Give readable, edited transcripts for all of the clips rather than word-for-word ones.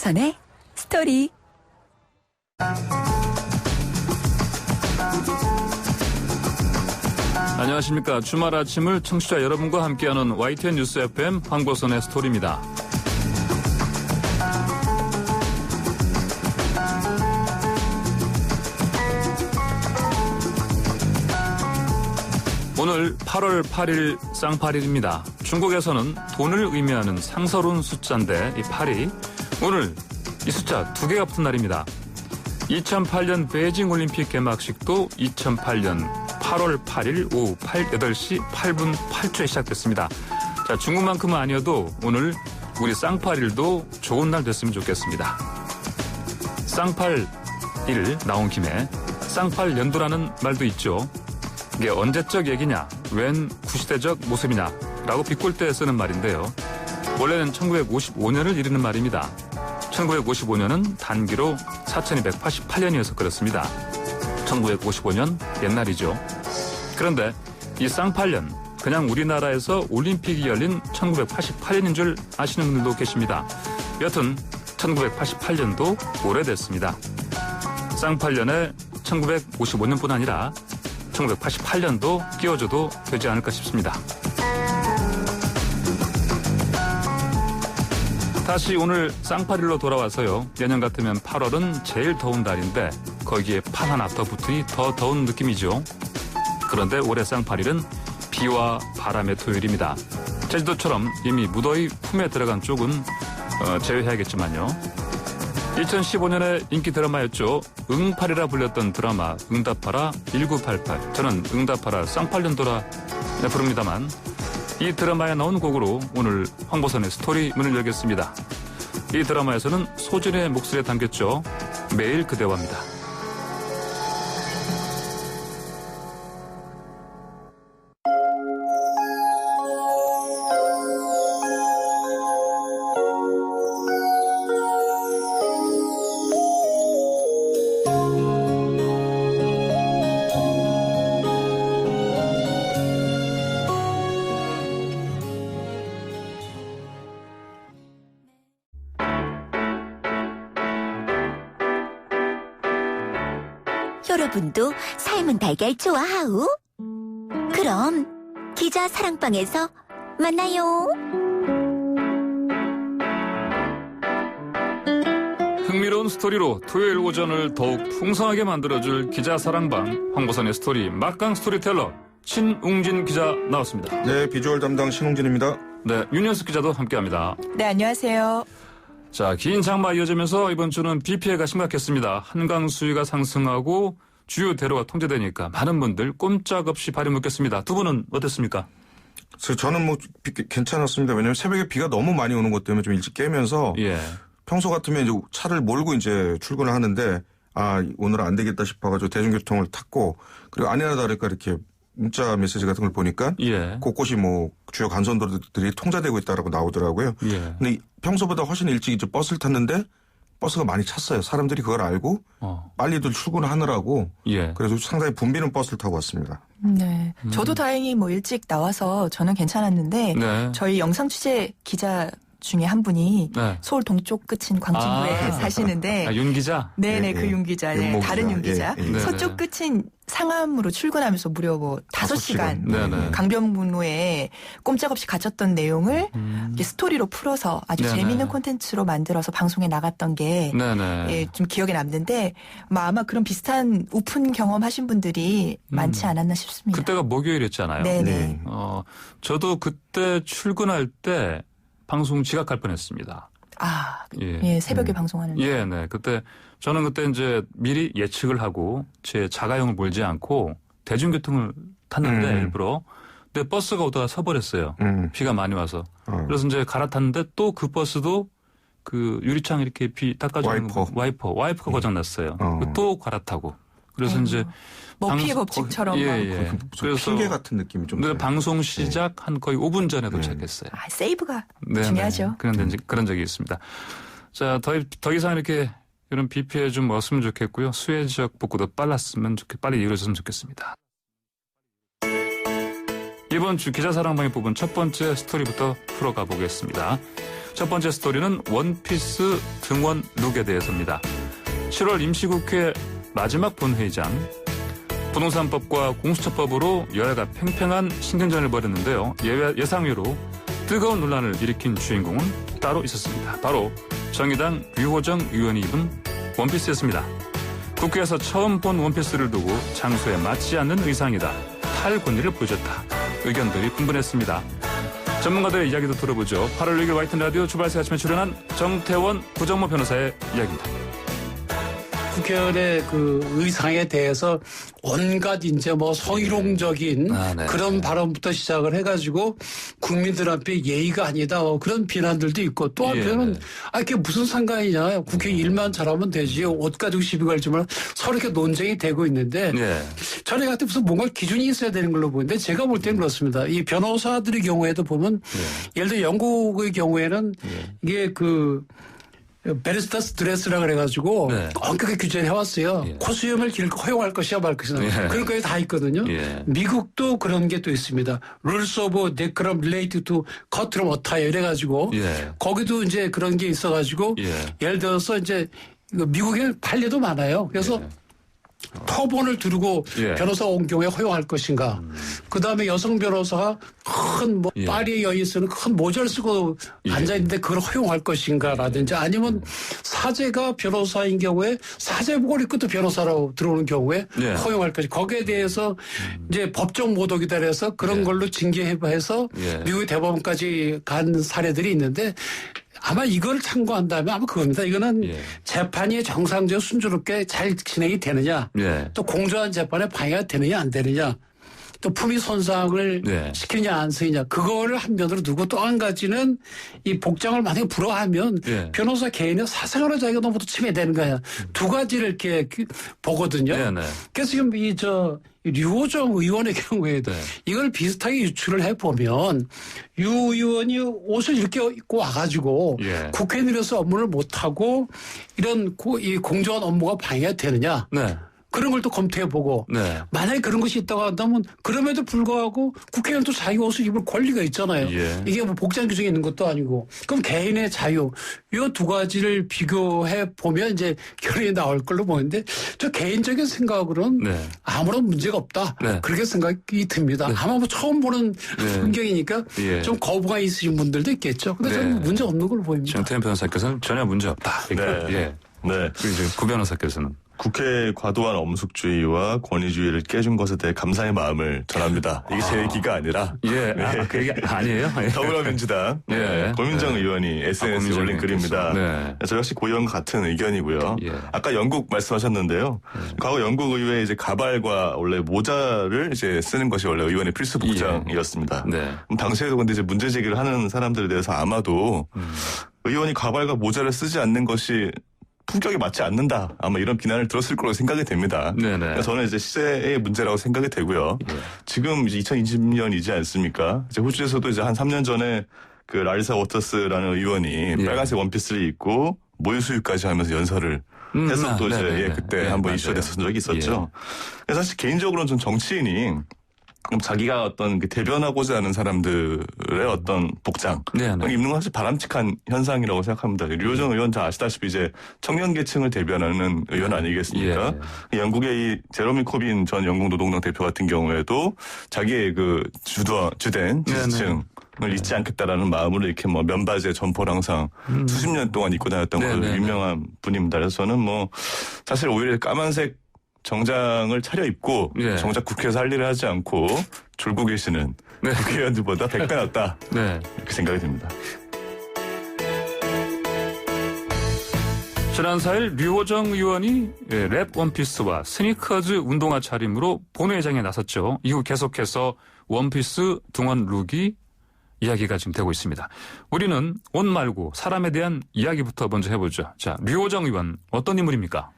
황보선의 스토리. 안녕하십니까. 주말 아침을 청취자 여러분과 함께하는 YTN 뉴스 FM 황보선의 스토리입니다. 오늘 8월 8일 쌍팔일입니다. 중국에서는 돈을 의미하는 상서로운 숫자인데 이 8이 오늘 이 숫자 두 개가 붙은 날입니다. 2008년 베이징 올림픽 개막식도 2008년 8월 8일 오후 8시 8분 8초에 시작됐습니다. 자, 중국만큼은 아니어도 오늘 우리 쌍팔일도 좋은 날 됐으면 좋겠습니다. 쌍팔일 나온 김에 쌍팔연도라는 말도 있죠. 이게 언제적 얘기냐, 웬 구시대적 모습이냐 라고 비꼴 때 쓰는 말인데요. 원래는 1955년을 이르는 말입니다. 1955년은 단기로 4288년이어서 그렇습니다. 1955년 옛날이죠. 그런데 이 쌍팔년, 그냥 우리나라에서 올림픽이 열린 1988년인 줄 아시는 분들도 계십니다. 여튼 1988년도 오래됐습니다. 쌍팔년에 1955년뿐 아니라 1988년도 끼워줘도 되지 않을까 싶습니다. 다시 오늘 쌍팔일로 돌아와서요. 내년 같으면 8월은 제일 더운 달인데 거기에 팔 하나 더 붙으니 더 더운 느낌이죠. 그런데 올해 쌍팔일은 비와 바람의 토요일입니다. 제주도처럼 이미 무더위 품에 들어간 쪽은 제외해야겠지만요. 2015년에 인기 드라마였죠. 응팔이라 불렸던 드라마 응답하라 1988. 저는 응답하라 쌍팔년도라 부릅니다만 이 드라마에 나온 곡으로 오늘 황보선의 스토리 문을 열겠습니다. 이 드라마에서는 소진의 목소리에 담겼죠. 매일 그대와 합니다. 여러분도 삶은 달걀 좋아하우? 그럼 기자 사랑방에서 만나요. 흥미로운 스토리로 토요일 오전을 더욱 풍성하게 만들어줄 기자 사랑방 황보선의 스토리 막강 스토리텔러 신웅진 기자 나왔습니다. 네, 비주얼 담당 신웅진입니다. 네, 윤현숙 기자도 함께합니다. 네, 안녕하세요. 자, 긴 장마 이어지면서 이번 주는 비 피해가 심각했습니다. 한강 수위가 상승하고 주요 대로가 통제되니까 많은 분들 꼼짝없이 발이 묶였습니다. 두 분은 어땠습니까? 그래서 저는 괜찮았습니다. 왜냐하면 새벽에 비가 너무 많이 오는 것 때문에 좀 일찍 깨면서 평소 같으면 이제 차를 몰고 이제 출근을 하는데 오늘은 안 되겠다 싶어가지고 대중교통을 탔고 그리고 아니나 다를까 이렇게 문자 메시지 같은 걸 보니까 곳곳이 주요 간선도로들이 통제되고 있다라고 나오더라고요. 근데 평소보다 훨씬 일찍 이제 버스를 탔는데 버스가 많이 찼어요. 사람들이 그걸 알고 빨리들 출근하느라고. 그래서 상당히 붐비는 버스를 타고 왔습니다. 네, 저도 다행히 일찍 나와서 저는 괜찮았는데 저희 영상 취재 기자 중에 한 분이 서울 동쪽 끝인 광진구에 사시는데 윤 기자? 네네, 그 윤 기자. 다른 윤 기자. 서쪽 끝인 상암으로 출근하면서 무려 5시간 강변북로에 꼼짝없이 갇혔던 내용을 스토리로 풀어서 아주 재미있는 콘텐츠로 만들어서 방송에 나갔던 게 좀 기억에 남는데 아마 그런 비슷한 오픈 경험하신 분들이 많지 않았나 싶습니다. 그때가 목요일이었잖아요. 네네. 저도 그때 출근할 때 방송 지각할 뻔했습니다. 새벽에 방송하는데. 네. 저는 그때 이제 미리 예측을 하고 제 자가용을 몰지 않고 대중교통을 탔는데 일부러. 근데 버스가 오다가 서버렸어요. 비가 많이 와서. 그래서 이제 갈아탔는데 또 그 버스도 그 유리창 이렇게 비 닦아주는 와이퍼가 고장났어요. 또 갈아타고. 그래서 이제 머피의 법칙처럼. 그래서 핑계 같은 느낌이 좀. 네, 방송 시작 한 거의 5분 전에 도착했어요. 세이브가 중요하죠. 그런 적이 있습니다. 자, 더 이상 이렇게 이런 비 피해 좀 없으면 좋겠고요. 수해 지역 복구도 빨리 이루어졌으면 좋겠습니다. 이번 주 기자사랑방에 뽑은 첫 번째 스토리부터 풀어가 보겠습니다. 첫 번째 스토리는 원피스 등원 룩에 대해서입니다. 7월 임시국회 마지막 본회의장, 부동산법과 공수처법으로 여야가 팽팽한 신경전을 벌였는데요. 예상외로 뜨거운 논란을 일으킨 주인공은 따로 있었습니다. 바로 정의당 류호정 의원이 입은 원피스였습니다. 국회에서 처음 본 원피스를 두고 장소에 맞지 않는 의상이다, 탈권리를 보여줬다, 의견들이 분분했습니다. 전문가들의 이야기도 들어보죠. 8월 6일 YTN 라디오 주발새 아침에 출연한 정태원 구정모 변호사의 이야기입니다. 국회의원의 그 의상에 대해서 온갖 이제 뭐 성희롱적인 그런 발언부터 시작을 해가지고 국민들 앞에 예의가 아니다 그런 비난들도 있고 또 한편은 그게 무슨 상관이냐, 국회 일만 잘하면 되지 옷 가지고 시비 걸지 말고 서로 이렇게 논쟁이 되고 있는데 저는 같은 무슨 뭔가 기준이 있어야 되는 걸로 보이는데 제가 볼 때는 그렇습니다. 이 변호사들의 경우에도 보면 예를 들어 영국의 경우에는 이게 그 베리스타스 드레스라 그래가지고 엄격하게 규제를 해왔어요. 코수염을 허용할 것이야 말 것이야. 그런 거에 다 있거든요. 미국도 그런 게 또 있습니다. Rules of Decorum Related to Courtroom Attire 이래가지고 거기도 이제 그런 게 있어가지고 예를 들어서 이제 미국에 판례도 많아요. 그래서 터본을 두르고 변호사가 온 경우에 허용할 것인가. 그다음에 여성 변호사가 큰 뭐 파리의 여인이 쓰는 큰 모자를 쓰고 앉아있는데 그걸 허용할 것인가라든지 아니면 사제가 변호사인 경우에 사제복을 입고 또 변호사로 들어오는 경우에 허용할 것인가. 거기에 대해서 이제 법적 모독이다 해서 그런 걸로 징계해서 미국의 대법원까지 간 사례들이 있는데 아마 이걸 참고한다면 아마 그겁니다. 이거는 재판이 정상적으로 순조롭게 잘 진행이 되느냐, 또 공정한 재판에 방해가 되느냐 안 되느냐, 또 품위 손상을 시키느냐 안 시키느냐, 그거를 한면으로 두고 또 한 가지는 이 복장을 만약에 불허하면 변호사 개인의 사생활의 자유가 너무 침해되는 거야. 두 가지를 이렇게 보거든요. 그래서 지금 류호정 의원의 경우에도 이걸 비슷하게 유출을 해보면 유 의원이 옷을 이렇게 입고 와가지고 국회에 내려서 업무를 못하고 이런 이 공정한 업무가 방해가 되느냐. 그런 걸 또 검토해보고 만약에 그런 것이 있다고 한다면 그럼에도 불구하고 국회의원 또 자기 옷을 입을 권리가 있잖아요. 이게 뭐 복장 규정이 있는 것도 아니고 그럼 개인의 자유 이 두 가지를 비교해보면 이제 결론이 나올 걸로 보이는데 저 개인적인 생각으로는 아무런 문제가 없다. 그렇게 생각이 듭니다. 아마 뭐 처음 보는 풍경이니까 좀 거부가 있으신 분들도 있겠죠. 근데 저는 문제 없는 걸로 보입니다. 정태현 변호사께서는 전혀 문제 없다. 그러니까 그리고 이제 구 변호사께서는 국회의 과도한 엄숙주의와 권위주의를 깨준 것에 대해 감사의 마음을 전합니다. 이게 제 얘기가 아니라. 그 얘기 아니에요? 더불어민주당 고민정 의원이 SNS에 올린 글입니다. 저 역시 고 의원과 같은 의견이고요. 아까 영국 말씀하셨는데요. 과거 영국 의회 이제 가발과 원래 모자를 이제 쓰는 것이 원래 의원의 필수 복장이었습니다. 당시에도 근데 이제 문제 제기를 하는 사람들에 대해서 아마도 의원이 가발과 모자를 쓰지 않는 것이 품격에 맞지 않는다. 아마 이런 비난을 들었을 거라고 생각이 됩니다. 그러니까 저는 이제 시대의 문제라고 생각이 되고요. 지금 이제 2020년이지 않습니까? 이제 호주에서도 이제 한 3년 전에 그 라리사 워터스라는 의원이 빨간색 원피스를 입고 모유수유까지 하면서 연설을 해서 또 이제 그때 한번 이슈가 됐었던 적이 있었죠. 그래서 사실 개인적으로는 좀 정치인이 자기가 어떤 대변하고자 하는 사람들의 어떤 복장 입는 건 사실 바람직한 현상이라고 생각합니다. 류호정 의원 다 아시다시피 이제 청년 계층을 대변하는 의원 아니겠습니까? 영국의 이 제러미 코빈 전 영국 노동당 대표 같은 경우에도 자기의 그 주된 지지층 을 잊지 않겠다라는 마음으로 이렇게 뭐 면바지에 점퍼를 항상 수십 년 동안 입고 다녔던 걸로 유명한 분입니다. 그래서 저는 뭐 사실 오히려 까만색 정장을 차려입고 정작 국회에서 할 일을 하지 않고 졸고 계시는 국회의원들보다 100배 낫다. 이렇게 생각이 듭니다. 지난 4일 류호정 의원이 랩 원피스와 스니커즈 운동화 차림으로 본회의장에 나섰죠. 이후 계속해서 원피스 등원 룩이 이야기가 지금 되고 있습니다. 우리는 옷 말고 사람에 대한 이야기부터 먼저 해보죠. 자, 류호정 의원 어떤 인물입니까?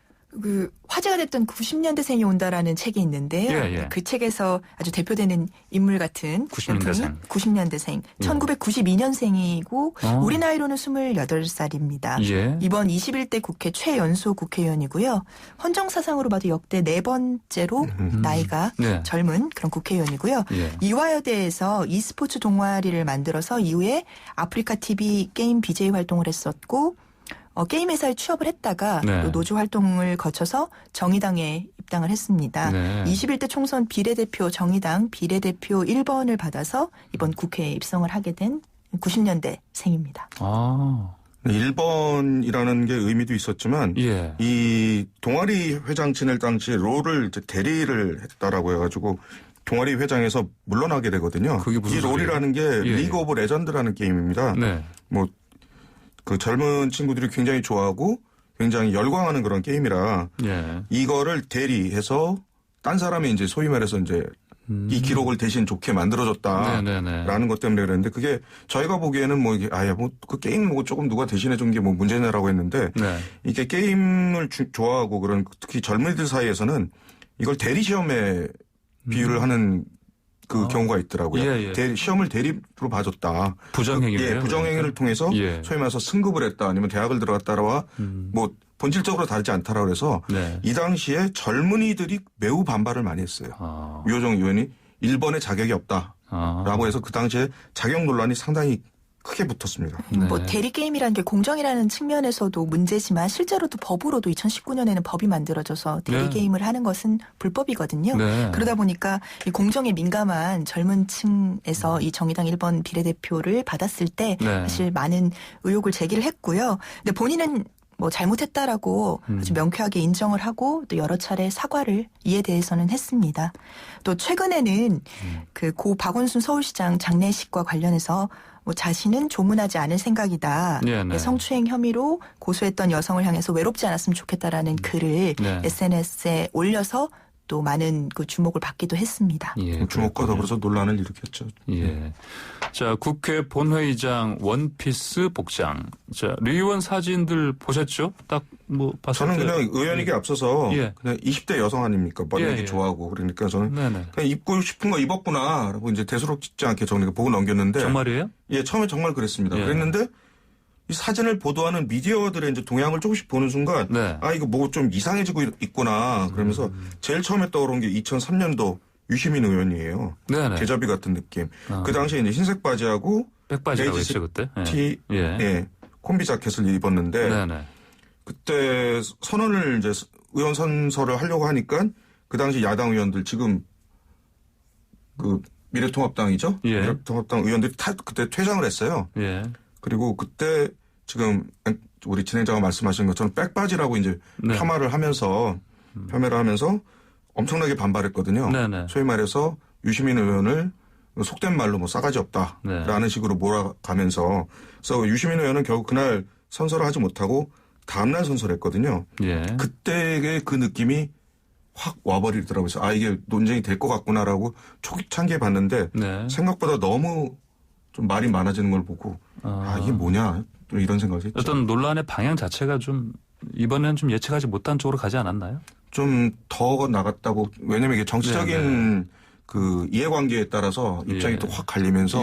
화제가 됐던 90년대생이 온다라는 책이 있는데요. 그 책에서 아주 대표되는 인물 같은 90년대생. 1992년생이고 우리 나이로는 28살입니다. 이번 21대 국회 최연소 국회의원이고요. 헌정사상으로 봐도 역대 4번째로 나이가 젊은 그런 국회의원이고요. 이화여대에서 e스포츠 동아리를 만들어서 이후에 아프리카 TV 게임 BJ 활동을 했었고 게임 회사에 취업을 했다가 또 노조 활동을 거쳐서 정의당에 입당을 했습니다. 21대 총선 비례대표 정의당 비례대표 1번을 받아서 이번 국회에 입성을 하게 된 90년대생입니다. 1번이라는 게 의미도 있었지만 이 동아리 회장 지낼 당시에 롤을 이제 대리를 했다라고 해가지고 동아리 회장에서 물러나게 되거든요. 그게 무슨 이 롤이라는 게 리그 오브 레전드라는 게임입니다. 뭐 그 젊은 친구들이 굉장히 좋아하고 굉장히 열광하는 그런 게임이라 이거를 대리해서 딴 사람이 이제 소위 말해서 이제 이 기록을 대신 좋게 만들어줬다라는 것 때문에 그랬는데 그게 저희가 보기에는 뭐 이게 그 게임 뭐 조금 누가 대신해 준 게 뭐 문제냐라고 했는데 이게 게임을 좋아하고 그런 특히 젊은이들 사이에서는 이걸 대리 시험에 비유를 하는 그 경우가 있더라고요. 시험을 대리로 봐줬다. 부정행위를. 부정행위를 통해서 소위 말해서 승급을 했다 아니면 대학을 들어갔다라와 뭐 본질적으로 다르지 않다라고 해서 이 당시에 젊은이들이 매우 반발을 많이 했어요. 유호정 의원이 1번에 자격이 없다라고 해서 그 당시에 자격 논란이 상당히 크게 붙었습니다. 뭐 대리 게임이라는 게 공정이라는 측면에서도 문제지만 실제로도 법으로도 2019년에는 법이 만들어져서 대리 게임을 하는 것은 불법이거든요. 그러다 보니까 이 공정에 민감한 젊은 층에서 이 정의당 1번 비례대표를 받았을 때 사실 많은 의혹을 제기를 했고요. 근데 본인은 뭐 잘못했다라고 아주 명쾌하게 인정을 하고 또 여러 차례 사과를 이에 대해서는 했습니다. 또 최근에는 그 고 박원순 서울시장 장례식과 관련해서 뭐 자신은 조문하지 않을 생각이다. 성추행 혐의로 고소했던 여성을 향해서 외롭지 않았으면 좋겠다라는 글을 SNS에 올려서 또 많은 그 주목을 받기도 했습니다. 주목과 더불어서 논란을 일으켰죠. 자, 국회 본회의장 원피스 복장. 자, 류 의원 사진들 보셨죠? 딱 뭐 봤을 때. 저는 그냥 의원에게 앞서서 그냥 20대 여성 아닙니까? 머리기 좋아하고 그러니까 저는 그냥 입고 싶은 거 입었구나라고 이제 대수롭지 않게 저는 보고 넘겼는데. 정말이에요? 처음에 정말 그랬습니다. 그랬는데 이 사진을 보도하는 미디어들의 이제 동향을 조금씩 보는 순간 이거 뭐 좀 이상해지고 있구나 그러면서 제일 처음에 떠오른 게 2003년도 유시민 의원이에요. 계좌비 같은 느낌. 그 당시에 이제 흰색 바지하고 백바지라고 했죠 그때. 티, 콤비 자켓을 입었는데 그때 선언을 이제 의원 선서를 하려고 하니까 그 당시 야당 의원들 지금 그 미래통합당이죠. 미래통합당 의원들이 다 그때 퇴장을 했어요. 그리고 그때 지금 우리 진행자가 말씀하신 것처럼 백바지라고 이제 폄하를 하면서 엄청나게 반발했거든요. 소위 말해서 유시민 의원을 속된 말로 뭐 싸가지 없다라는 식으로 몰아가면서 그래서 유시민 의원은 결국 그날 선서를 하지 못하고 다음날 선서를 했거든요. 그때의 그 느낌이 확 와버리더라고요. 그래서 이게 논쟁이 될 것 같구나라고 초기창기에 봤는데 생각보다 너무 좀 말이 많아지는 걸 보고 이게 뭐냐 또 이런 생각을 했죠. 어떤 논란의 방향 자체가 좀 이번에는 좀 예측하지 못한 쪽으로 가지 않았나요? 좀 더 나갔다고. 왜냐면 이게 정치적인 그 이해관계에 따라서 입장이 또 확 갈리면서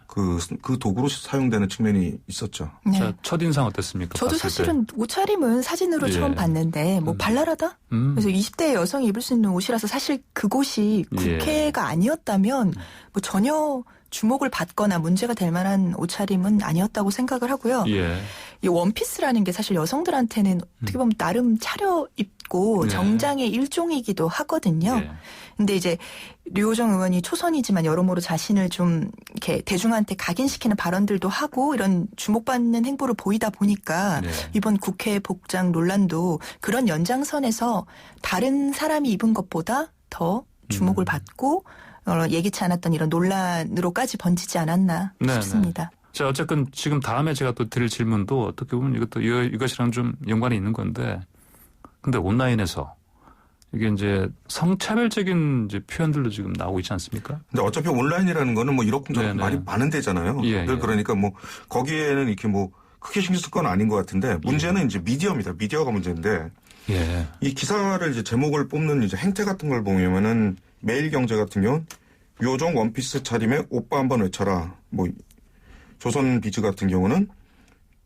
그 도구로 사용되는 측면이 있었죠. 자, 첫인상 어땠습니까? 저도 사실은 옷차림은 사진으로 처음 봤는데 뭐 발랄하다? 그래서 20대 여성이 입을 수 있는 옷이라서 사실 그곳이 국회가 아니었다면 뭐 전혀 주목을 받거나 문제가 될 만한 옷차림은 아니었다고 생각을 하고요. 이 원피스라는 게 사실 여성들한테는 어떻게 보면 나름 차려입고 정장의 일종이기도 하거든요. 근데 이제 류호정 의원이 초선이지만 여러모로 자신을 좀 이렇게 대중한테 각인시키는 발언들도 하고 이런 주목받는 행보를 보이다 보니까 이번 국회 복장 논란도 그런 연장선에서 다른 사람이 입은 것보다 더 주목을 받고 예기치 않았던 이런 논란으로까지 번지지 않았나 싶습니다. 자, 어쨌든 지금 다음에 제가 또 드릴 질문도 어떻게 보면 이것이랑 좀 연관이 있는 건데, 근데 온라인에서 이게 이제 성차별적인 이제 표현들도 지금 나오고 있지 않습니까? 근데 어차피 온라인이라는 거는 뭐 이렇게 말이 많은 데잖아요. 그러니까 뭐 거기에는 이렇게 뭐 크게 신경 쓸 건 아닌 것 같은데 문제는 이제 미디어입니다. 미디어가 문제인데 예. 이 기사를 이제 제목을 뽑는 이제 행태 같은 걸 보면은 매일경제 같은 경우는 요정 원피스 차림에 오빠 한번 외쳐라. 뭐 조선비즈 같은 경우는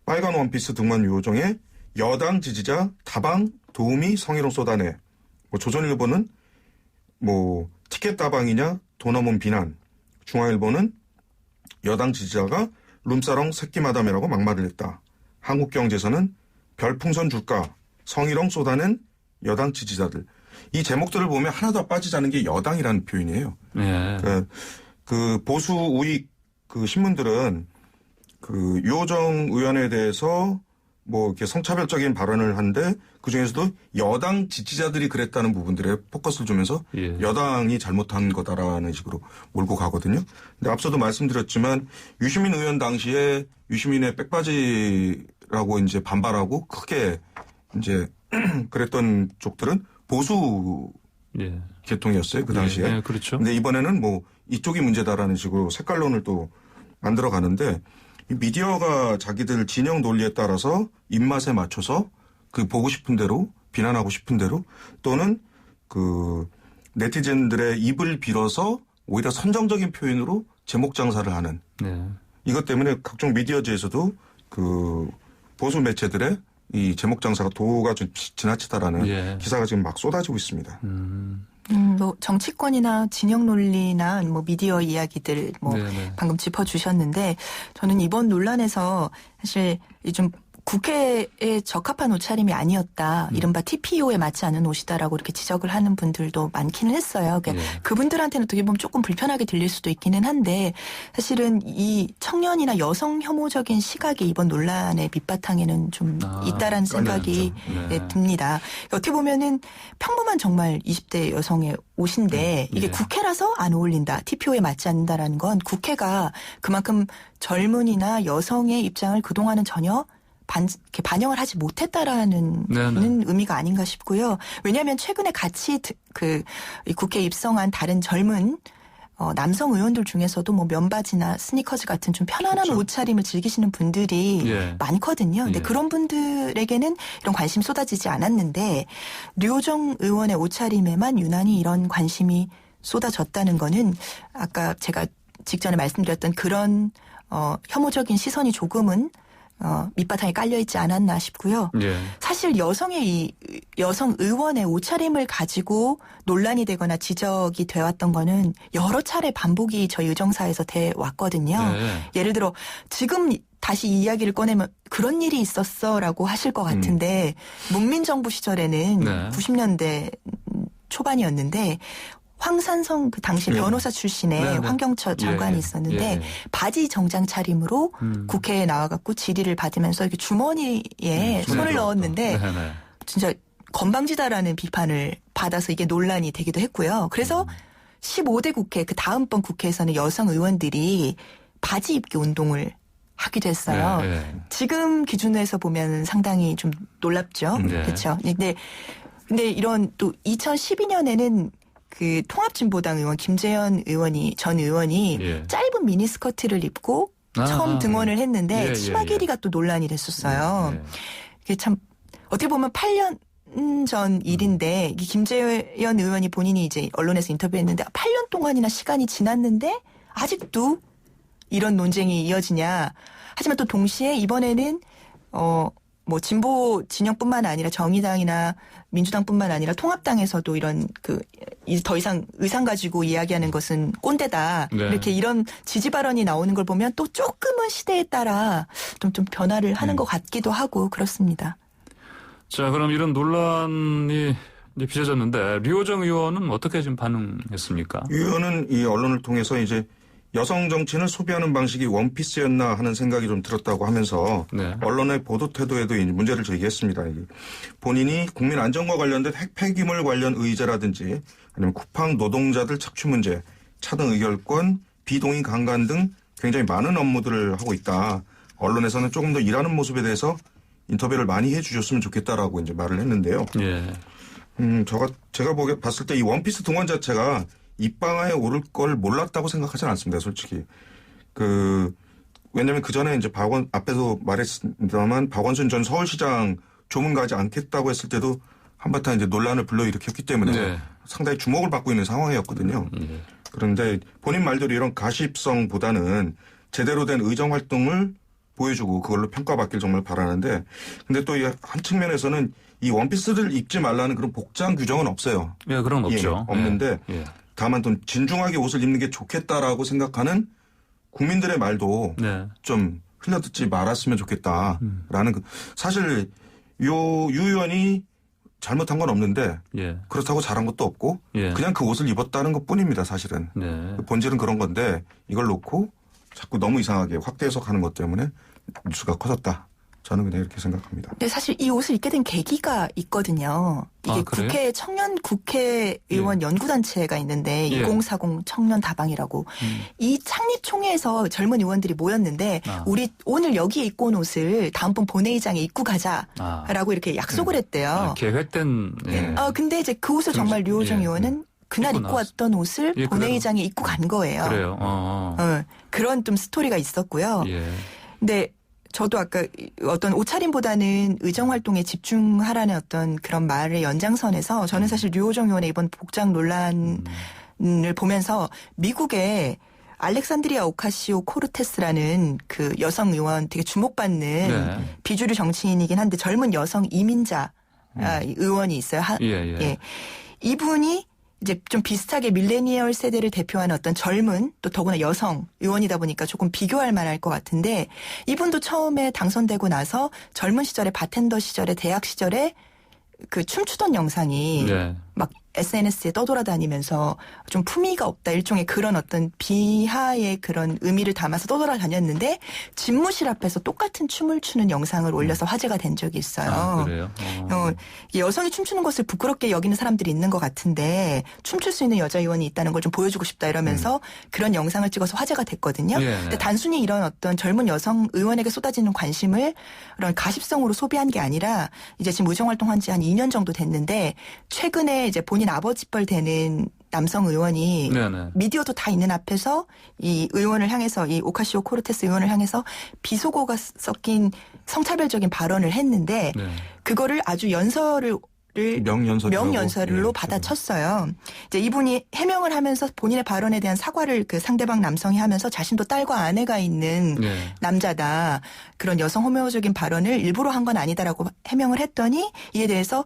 빨간 원피스 등만 요정에 여당 지지자 다방 도우미 성희롱 쏟아내. 뭐 조선일보는 뭐 티켓 다방이냐 돈 없는 비난. 중앙일보는 여당 지지자가 룸사롱 새끼마담이라고 막말을 했다. 한국경제에서는 별풍선 줄까 성희롱 쏟아낸 여당 지지자들. 이 제목들을 보면 하나도 빠지지 않은 게 여당이라는 표현이에요. 네. 그 보수 우익 그 신문들은 그 유호정 의원에 대해서 뭐 이렇게 성차별적인 발언을 하는데 그 중에서도 여당 지지자들이 그랬다는 부분들에 포커스를 주면서 예. 여당이 잘못한 거다라는 식으로 몰고 가거든요. 근데 앞서도 말씀드렸지만 유시민 의원 당시에 유시민의 백바지라고 이제 반발하고 크게 이제 그랬던 쪽들은 보수 예. 계통이었어요. 그 당시에. 예. 그렇죠. 근데 이번에는 뭐 이쪽이 문제다라는 식으로 색깔론을 또 만들어 가는데 이 미디어가 자기들 진영 논리에 따라서 입맛에 맞춰서 그 보고 싶은 대로 비난하고 싶은 대로 또는 그 네티즌들의 입을 빌어서 오히려 선정적인 표현으로 제목 장사를 하는 네. 이것 때문에 각종 미디어제에서도 그 보수 매체들의 이 제목 장사가 도가 좀 지나치다라는 예. 기사가 지금 막 쏟아지고 있습니다. 뭐 정치권이나 진영 논리나 뭐 미디어 이야기들 뭐 네네. 방금 짚어주셨는데 저는 이번 논란에서 사실 좀 국회에 적합한 옷차림이 아니었다. 이른바 TPO에 맞지 않은 옷이다라고 이렇게 지적을 하는 분들도 많기는 했어요. 그러니까 예. 그분들한테는 어떻게 보면 조금 불편하게 들릴 수도 있기는 한데 사실은 이 청년이나 여성 혐오적인 시각이 이번 논란의 밑바탕에는 좀 있다라는 생각이 네. 듭니다. 어떻게 보면은 평범한 정말 20대 여성의 옷인데 이게 예. 국회라서 안 어울린다. TPO에 맞지 않는다라는 건 국회가 그만큼 젊은이나 여성의 입장을 그동안은 전혀 반영을 하지 못했다라는 의미가 아닌가 싶고요. 왜냐하면 최근에 같이 이 국회에 입성한 다른 젊은 남성 의원들 중에서도 뭐 면바지나 스니커즈 같은 좀 편안한 그렇죠. 옷차림을 즐기시는 분들이 예. 많거든요. 근데 예. 그런 분들에게는 이런 관심이 쏟아지지 않았는데 류호정 의원의 옷차림에만 유난히 이런 관심이 쏟아졌다는 거는 아까 제가 직전에 말씀드렸던 그런 혐오적인 시선이 조금은 밑바탕에 깔려있지 않았나 싶고요. 예. 사실 여성 의원의 옷차림을 가지고 논란이 되거나 지적이 되어왔던 거는 여러 차례 반복이 저희 의정사에서 돼 왔거든요. 네. 예를 들어 지금 다시 이 이야기를 꺼내면 그런 일이 있었어라고 하실 것 같은데 문민정부 시절에는 네. 90년대 초반이었는데 황산성 그 당시 변호사 출신의 네. 환경처 장관이 예. 있었는데 예. 바지 정장 차림으로 국회에 나와갖고 질의를 받으면서 이렇게 주머니에 손을 넣었는데 네. 진짜 건방지다라는 비판을 받아서 이게 논란이 되기도 했고요. 그래서 15대 국회 그 다음번 국회에서는 여성 의원들이 바지 입기 운동을 하기도 했어요. 네. 지금 기준에서 보면 상당히 좀 놀랍죠. 네. 그렇죠. 근데 이런 또 2012년에는 그 통합진보당 의원 김재현 전 의원이 예. 짧은 미니스커트를 입고 처음 등원을 했는데 치마 길이가 또 논란이 됐었어요. 이게 참 어떻게 보면 8년 전 일인데 김재현 의원이 본인이 이제 언론에서 인터뷰했는데 8년 동안이나 시간이 지났는데 아직도 이런 논쟁이 이어지냐. 하지만 또 동시에 이번에는 뭐 진보 진영뿐만 아니라 정의당이나 민주당뿐만 아니라 통합당에서도 이런 더 이상 의상 가지고 이야기하는 것은 꼰대다. 네. 이렇게 이런 지지 발언이 나오는 걸 보면 또 조금은 시대에 따라 좀 변화를 하는 것 같기도 하고 그렇습니다. 자, 그럼 이런 논란이 이제 빚어졌는데 류호정 의원은 어떻게 지금 반응했습니까? 유 의원은 이 언론을 통해서 이제 여성 정치는 소비하는 방식이 원피스였나 하는 생각이 좀 들었다고 하면서 네. 언론의 보도 태도에도 문제를 제기했습니다. 본인이 국민 안전과 관련된 핵 폐기물 관련 의제라든지 아니면 쿠팡 노동자들 착취 문제, 차등 의결권, 비동의 강간 등 굉장히 많은 업무들을 하고 있다. 언론에서는 조금 더 일하는 모습에 대해서 인터뷰를 많이 해주셨으면 좋겠다라고 이제 말을 했는데요. 예. 제가 봤을 때 이 원피스 등원 자체가 입방아에 오를 걸 몰랐다고 생각하지는 않습니다. 솔직히 왜냐하면 그 전에 이제 앞에서 말했습니다만 박원순 전 서울시장 조문 가지 않겠다고 했을 때도 한바탕 이제 논란을 불러일으켰기 때문에 네. 상당히 주목을 받고 있는 상황이었거든요. 그런데 본인 말대로 이런 가십성보다는 제대로 된 의정 활동을 보여주고 그걸로 평가받길 정말 바라는데 근데 또 한 측면에서는 이 원피스를 입지 말라는 그런 복장 규정은 없어요. 예, 그런 거 없죠. 없는데 예. 다만 좀 진중하게 옷을 입는 게 좋겠다라고 생각하는 국민들의 말도 네. 좀 흘려듣지 말았으면 좋겠다라는 사실 유 의원이 잘못한 건 없는데 예. 그렇다고 잘한 것도 없고 예. 그냥 그 옷을 입었다는 것뿐입니다. 사실은. 네. 본질은 그런 건데 이걸 놓고 자꾸 너무 이상하게 확대 해석하는 것 때문에 뉴스가 커졌다. 저는 그냥 이렇게 생각합니다. 근데 사실 이 옷을 입게 된 계기가 있거든요. 이게 국회 청년 국회의원 예. 연구단체가 있는데 예. 2040 청년 다방이라고 이 창립 총회에서 젊은 의원들이 모였는데 우리 오늘 여기에 입고 온 옷을 다음번 본회의장에 입고 가자라고 이렇게 약속을 했대요. 계획된. 예. 근데 이제 그 옷을 정말 류호정 의원은 그날 입고 왔던 옷을 예, 본회의장에 입고 간 거예요. 그래요. 그런 좀 스토리가 있었고요. 예. 근데 저도 아까 어떤 옷차림보다는 의정활동에 집중하라는 어떤 그런 말의 연장선에서 저는 사실 류호정 의원의 이번 복장 논란을 보면서 미국의 알렉산드리아 오카시오 코르테스라는 그 여성 의원 되게 주목받는 네. 비주류 정치인이긴 한데 젊은 여성 이민자 의원이 있어요. 예. 이분이 이제 좀 비슷하게 밀레니얼 세대를 대표하는 어떤 젊은 또 더구나 여성 의원이다 보니까 조금 비교할 만할 것 같은데 이분도 처음에 당선되고 나서 젊은 시절에 바텐더 시절에 대학 시절에 그 춤추던 영상이 네. 막 SNS에 떠돌아다니면서 좀 품위가 없다 일종의 그런 어떤 비하의 그런 의미를 담아서 떠돌아다녔는데 집무실 앞에서 똑같은 춤을 추는 영상을 올려서 화제가 된 적이 있어요. 아, 그래요? 여성이 춤추는 것을 부끄럽게 여기는 사람들이 있는 것 같은데 춤출 수 있는 여자 의원이 있다는 걸 좀 보여주고 싶다 이러면서 그런 영상을 찍어서 화제가 됐거든요. 예. 근데 단순히 이런 어떤 젊은 여성 의원에게 쏟아지는 관심을 그런 가십성으로 소비한 게 아니라 이제 지금 의정활동한 지 한 2년 정도 됐는데 최근에 이제 본인 아버지뻘 되는 남성 의원이 네네. 미디어도 다 있는 앞에서 이 의원을 향해서 이 오카시오 코르테스 의원을 향해서 비속어가 섞인 성차별적인 발언을 했는데 네. 그거를 아주 명연설로 받아쳤어요. 이제 이분이 해명을 하면서 본인의 발언에 대한 사과를 그 상대방 남성이 하면서 자신도 딸과 아내가 있는 네. 남자다. 그런 여성 호모적인 발언을 일부러 한 건 아니다라고 해명을 했더니 이에 대해서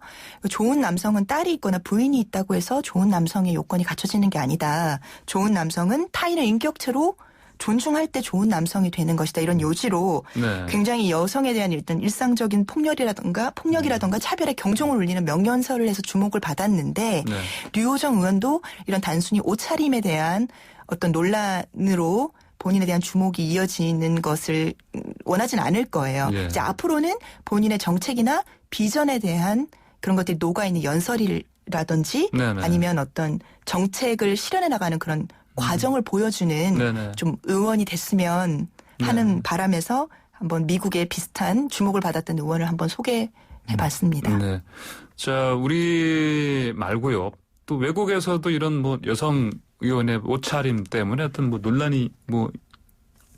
좋은 남성은 딸이 있거나 부인이 있다고 해서 좋은 남성의 요건이 갖춰지는 게 아니다. 좋은 남성은 타인의 인격체로 존중할 때 좋은 남성이 되는 것이다. 이런 요지로 네. 굉장히 여성에 대한 일단 일상적인 폭력이라던가 차별에 경종을 울리는 명연설을 해서 주목을 받았는데 네. 류호정 의원도 이런 단순히 옷차림에 대한 어떤 논란으로 본인에 대한 주목이 이어지는 것을 원하진 않을 거예요. 네. 이제 앞으로는 본인의 정책이나 비전에 대한 그런 것들이 녹아있는 연설이라든지 네네. 아니면 어떤 정책을 실현해 나가는 그런 과정을 보여주는 네네. 좀 의원이 됐으면 하는 바람에서 한번 미국의 비슷한 주목을 받았던 의원을 한번 소개해봤습니다. 네. 자, 우리 말고요. 또 외국에서도 이런 뭐 여성 의원의 옷차림 때문에 어떤 뭐 논란이 뭐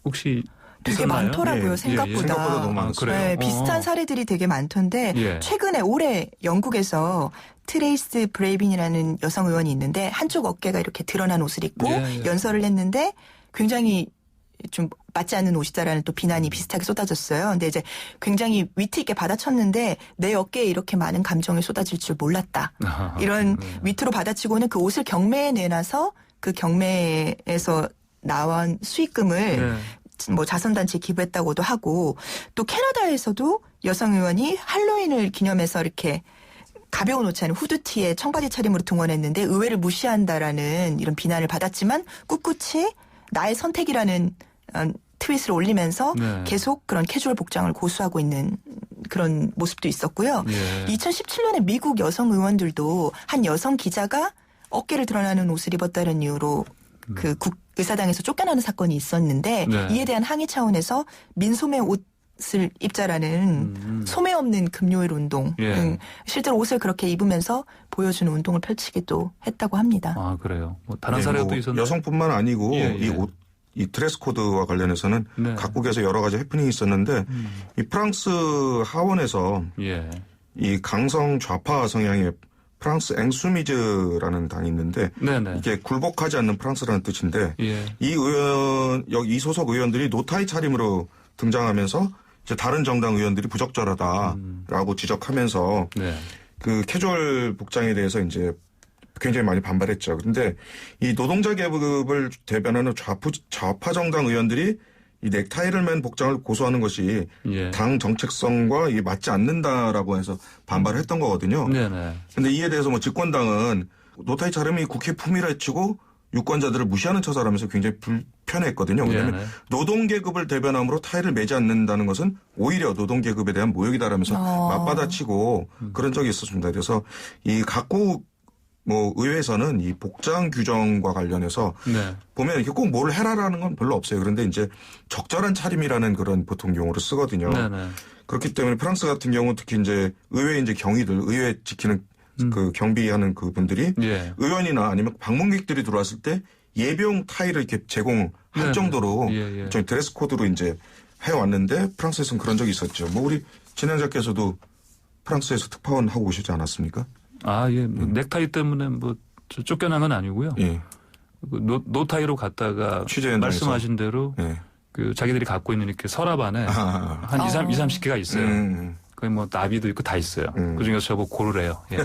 혹시 되게 있었나요? 많더라고요. 예, 생각보다. 생각보다 너무 많았어요. 네, 비슷한 사례들이 되게 많던데 최근에 올해 영국에서 트레이스 브레이빈이라는 여성 의원이 있는데 한쪽 어깨가 이렇게 드러난 옷을 입고 연설을 했는데 굉장히 좀 맞지 않는 옷이다라는 또 비난이 비슷하게 쏟아졌어요. 근데 이제 굉장히 위트 있게 받아쳤는데 내 어깨에 이렇게 많은 감정이 쏟아질 줄 몰랐다. 이런 위트로 받아치고는 그 옷을 경매에 내놔서 그 경매에서 나온 수익금을 뭐 자선단체에 기부했다고도 하고 또 캐나다에서도 여성 의원이 할로윈을 기념해서 이렇게 가벼운 옷차림 후드티에 청바지 차림으로 등원했는데 의회를 무시한다라는 이런 비난을 받았지만 꿋꿋이 나의 선택이라는 트윗을 올리면서 계속 그런 캐주얼 복장을 고수하고 있는 그런 모습도 있었고요. 2017년에 미국 여성 의원들도 한 여성 기자가 어깨를 드러나는 옷을 입었다는 이유로 그 의사당에서 쫓겨나는 사건이 있었는데 이에 대한 항의 차원에서 민소매 옷을 입자라는 소매 없는 금요일 운동 실제로 옷을 그렇게 입으면서 보여주는 운동을 펼치기도 했다고 합니다. 아 그래요. 뭐 다른 사례도 있었나요? 여성뿐만 아니고 이 옷 이 드레스 코드와 관련해서는 네. 각국에서 여러 가지 해프닝이 있었는데 이 프랑스 하원에서 예. 이 강성 좌파 성향의 프랑스 앵수미즈라는 당이 있는데 네네. 이게 굴복하지 않는 프랑스라는 뜻인데 예. 이 소속 의원들이 노타이 차림으로 등장하면서 이제 다른 정당 의원들이 부적절하다라고 지적하면서 네. 그 캐주얼 복장에 대해서 이제 굉장히 많이 반발했죠. 그런데 이 노동자 계급을 대변하는 좌파 정당 의원들이 이 넥타이를 맨 복장을 고수하는 것이 예. 당 정책성과 맞지 않는다라고 해서 반발을 했던 거거든요. 그런데 이에 대해서 뭐 집권당은 노타이 차림이 국회 품위를 해치고 유권자들을 무시하는 처사라면서 굉장히 불편했거든요. 왜냐하면 노동계급을 대변함으로 타이를 매지 않는다는 것은 오히려 노동계급에 대한 모욕이다라면서 맞받아치고 그런 적이 있었습니다. 그래서 이 각국 뭐 의회에서는 이 복장 규정과 관련해서 네. 보면 이렇게 꼭 뭘 해라라는 건 별로 없어요. 그런데 이제 적절한 차림이라는 그런 보통 용어를 쓰거든요. 네네. 그렇기 때문에 프랑스 같은 경우 특히 이제 의회 이제 경위들, 의회 지키는 그 경비하는 그 분들이 예. 의원이나 아니면 방문객들이 들어왔을 때 예비용 타이를 이렇게 제공할 네네. 정도로 예. 드레스 코드로 이제 해왔는데 프랑스에서는 그런 적이 있었죠. 뭐 우리 진행자께서도 프랑스에서 특파원 하고 오시지 않았습니까? 아, 예. 넥타이 때문에 뭐 쫓겨난 건 아니고요. 예. 노타이로 갔다가 말씀하신 대로 예. 그 자기들이 갖고 있는 이렇게 서랍 안에 한 20-30개가 있어요. 거기 뭐 나비도 있고 다 있어요. 그중에서 저보고 고르래요. 예.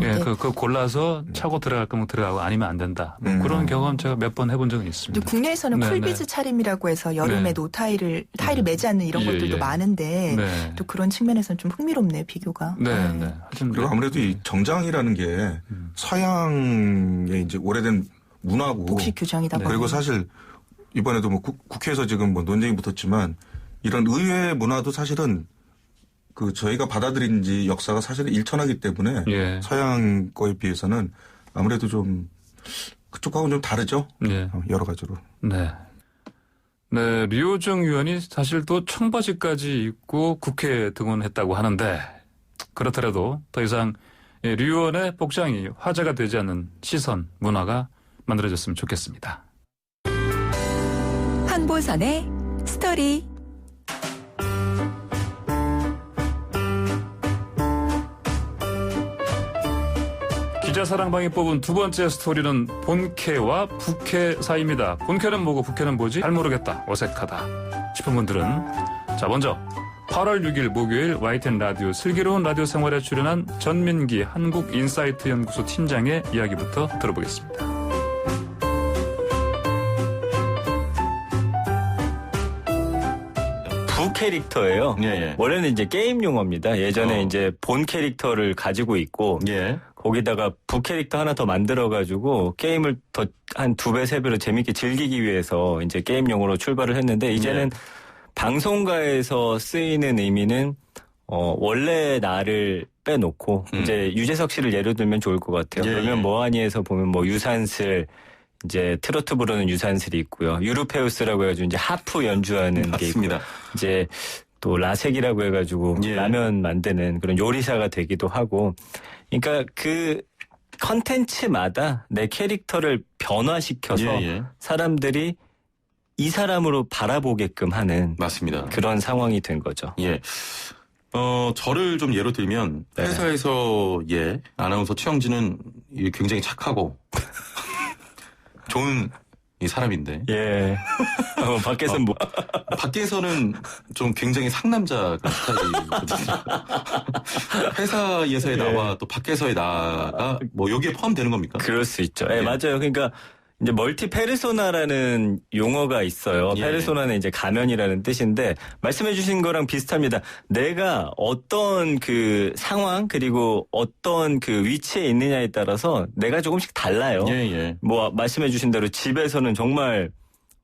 예, 네. 그거 골라서 차고 들어갈 거면 들어가고 아니면 안 된다. 뭐 그런 경험 제가 몇 번 해본 적은 있습니다. 국내에서는 쿨비즈 차림이라고 해서 여름에 타이를 매지 않는 이런 것들도 많은데 또 그런 측면에서는 좀 흥미롭네요, 비교가. 네. 그리고 아무래도 이 정장이라는 게 서양의 이제 오래된 문화고 복식 규정이다 보니 그리고 사실 이번에도 뭐 국회에서 지금 뭐 논쟁이 붙었지만 이런 의회 문화도 사실은 그 저희가 받아들인 지 역사가 사실은 일천하기 때문에 예. 서양 거에 비해서는 아무래도 좀 그쪽하고는 좀 다르죠. 예. 여러 가지로. 네. 네, 류호정 의원이 사실 또 청바지까지 입고 국회에 등원했다고 하는데 그렇더라도 더 이상 류 의원의 복장이 화제가 되지 않는 시선, 문화가 만들어졌으면 좋겠습니다. 황보선의 스토리. 기자사랑방이 뽑은 두 번째 스토리는 본캐와 부캐 사이입니다. 본캐는 뭐고 부캐는 뭐지? 잘 모르겠다. 어색하다. 싶은 분들은 자 먼저 8월 6일 목요일 YTN 라디오 슬기로운 라디오 생활에 출연한 전민기 한국인사이트 연구소 팀장의 이야기부터 들어보겠습니다. 부 캐릭터예요. 예. 원래는 이제 게임 용어입니다. 예전에 이제 본 캐릭터를 가지고 있고 예. 거기다가 부 캐릭터 하나 더 만들어가지고 게임을 더 한 2배, 3배로 재밌게 즐기기 위해서 이제 게임 용어로 출발을 했는데 이제는 방송가에서 쓰이는 의미는 원래 나를 빼놓고 이제 유재석 씨를 예로 들면 좋을 것 같아요. 그러면 뭐하니에서 보면 뭐 유산슬 이제 트로트 부르는 유산슬이 있고요. 유르페우스라고 해가지고 이제 하프 연주하는 맞습니다. 게 있고 이제 또 라섹이라고 해가지고 라면 만드는 그런 요리사가 되기도 하고 그러니까 그 컨텐츠마다 내 캐릭터를 변화시켜서 사람들이 이 사람으로 바라보게끔 하는 맞습니다. 그런 상황이 된 거죠. 예. 저를 좀 예로 들면 회사에서 아나운서 최영진은 굉장히 착하고 좋은 이 사람인데. 예. 밖에서는 뭐. 밖에서는 좀 굉장히 상남자 스타일이거든요. 회사에서의 나와 또 밖에서의 나가 뭐 여기에 포함되는 겁니까? 그럴 수 있죠. 예, 맞아요. 그러니까 이제 멀티 페르소나라는 용어가 있어요. 페르소나는 이제 가면이라는 뜻인데 말씀해 주신 거랑 비슷합니다. 내가 어떤 그 상황 그리고 어떤 그 위치에 있느냐에 따라서 내가 조금씩 달라요. 뭐 말씀해 주신 대로 집에서는 정말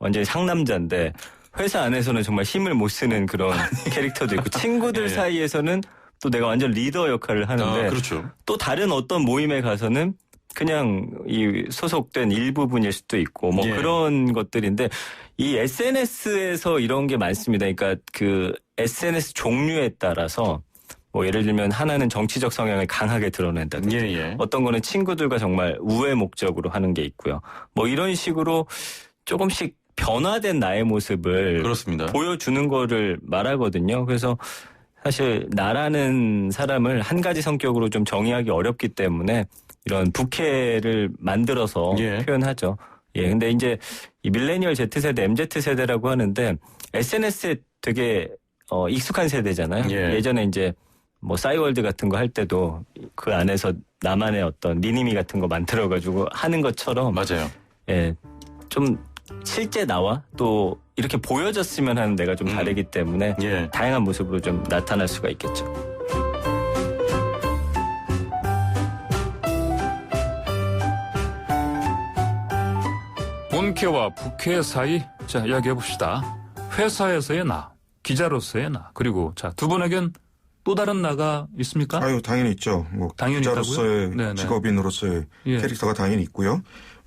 완전히 상남자인데 회사 안에서는 정말 힘을 못 쓰는 그런 캐릭터도 있고 친구들 사이에서는 또 내가 완전 리더 역할을 하는데 그렇죠. 또 다른 어떤 모임에 가서는 그냥 이 소속된 일부분일 수도 있고 뭐 그런 것들인데 이 SNS에서 이런 게 많습니다. 그러니까 그 SNS 종류에 따라서 뭐 예를 들면 하나는 정치적 성향을 강하게 드러낸다든지 어떤 거는 친구들과 정말 우애 목적으로 하는 게 있고요. 뭐 이런 식으로 조금씩 변화된 나의 모습을 그렇습니다. 보여주는 거를 말하거든요. 그래서 사실 나라는 사람을 한 가지 성격으로 좀 정의하기 어렵기 때문에 이런 부캐를 만들어서 표현하죠. 근데 이제 이 밀레니얼 Z세대, MZ세대라고 하는데 SNS에 되게 익숙한 세대잖아요. 예전에 이제 뭐 싸이월드 같은 거 할 때도 그 안에서 나만의 어떤 미니미 같은 거 만들어가지고 하는 것처럼 맞아요. 좀 실제 나와 또 이렇게 보여졌으면 하는 내가 좀 다르기 때문에 다양한 모습으로 좀 나타날 수가 있겠죠. 본캐와 부캐 사이 자 이야기해봅시다. 회사에서의 나, 기자로서의 나, 그리고 자 두 분에겐 또 다른 나가 있습니까? 아유 당연히 있죠. 뭐 당연히 기자로서의 직업인으로서의 캐릭터가 당연히 있고요.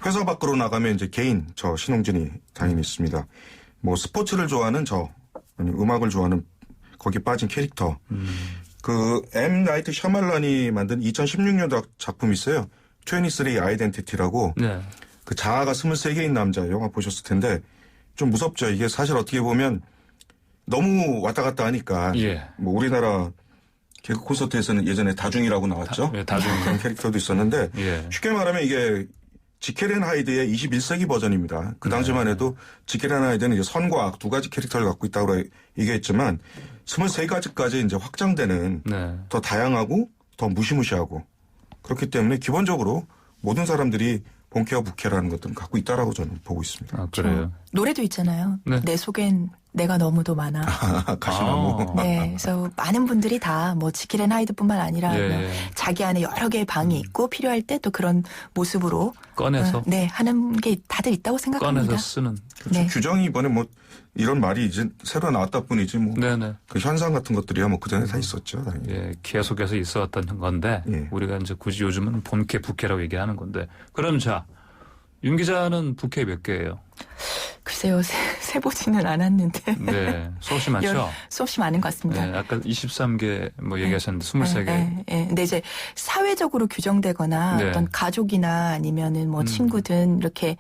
회사 밖으로 나가면 이제 개인 저 신홍진이 당연히 있습니다. 뭐 스포츠를 좋아하는 저, 아니 음악을 좋아하는 거기 빠진 캐릭터. 그 M 나이트 샤말란이 만든 2016년 작품이 있어요. 23 아이덴티티라고. 그 자아가 23개인 남자 영화 보셨을 텐데 좀 무섭죠. 이게 사실 어떻게 보면 너무 왔다 갔다 하니까 뭐 우리나라 개그 콘서트에서는 예전에 다중이라고 나왔죠. 다중 그런 캐릭터도 있었는데 쉽게 말하면 이게 지켈 앤 하이드의 21세기 버전입니다. 그 당시만 해도 지켈 앤 하이드는 이제 선과 악 두 가지 캐릭터를 갖고 있다고 얘기했지만 23가지까지 이제 확장되는 더 다양하고 더 무시무시하고 그렇기 때문에 기본적으로 모든 사람들이 본캐와 부캐라는 것들은 갖고 있다라고 저는 보고 있습니다. 아, 그래요? 노래도 있잖아요. 내 속엔 내가 너무도 많아. 가시나무. 네, 그래서 많은 분들이 다 뭐 지킬 앤 하이드뿐만 아니라 자기 안에 여러 개의 방이 있고 필요할 때 또 그런 모습으로 꺼내서 하는 게 다들 있다고 생각합니다. 꺼내서 쓰는. 그렇죠. 규정이 이번에 뭐 이런 말이 이제 새로 나왔다 뿐이지 뭐 그 현상 같은 것들이야 뭐 그전에 다 있었죠. 당연히. 계속해서 있어왔던 건데 우리가 이제 굳이 요즘은 본캐, 부캐라고 얘기하는 건데 그럼 자 윤 기자는 부캐 몇 개예요? 글쎄요, 세보지는 않았는데. 네, 수없이 많죠? 수없이 많은 것 같습니다. 네, 아까 23개 뭐 얘기하셨는데 23개. 근데 이제 사회적으로 규정되거나 어떤 가족이나 아니면은 뭐 친구든 이렇게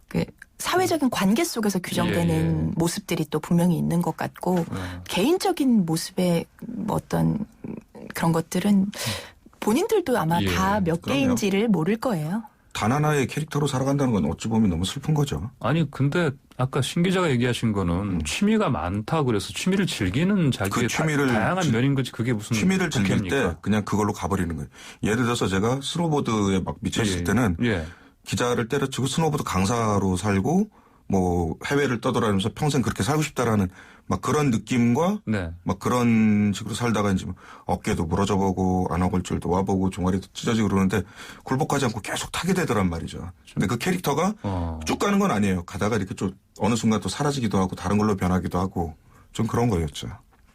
그 사회적인 관계 속에서 규정되는 모습들이 또 분명히 있는 것 같고 개인적인 모습의 뭐 어떤 그런 것들은 본인들도 아마 다 몇 개인지를 모를 거예요. 단 하나의 캐릭터로 살아간다는 건 어찌 보면 너무 슬픈 거죠. 아니 근데 아까 신 기자가 얘기하신 거는 취미가 많다 그래서 취미를 즐기는 자기의 다양한 면인 거지 그게 무슨 취미를 즐길 때 그냥 그걸로 가버리는 거예요. 예를 들어서 제가 스노보드에 막 미쳤을 때는 기자를 때려치고 스노보드 강사로 살고 뭐 해외를 떠돌아다니면서 평생 그렇게 살고 싶다라는 막 그런 느낌과 막 그런 식으로 살다가 이제 어깨도 부러져 보고 안아골절도 와보고 종아리도 찢어지고 그러는데 굴복하지 않고 계속 타게 되더란 말이죠. 근데 그 캐릭터가 쭉 가는 건 아니에요. 가다가 이렇게 좀 어느 순간 또 사라지기도 하고 다른 걸로 변하기도 하고 좀 그런 거였죠.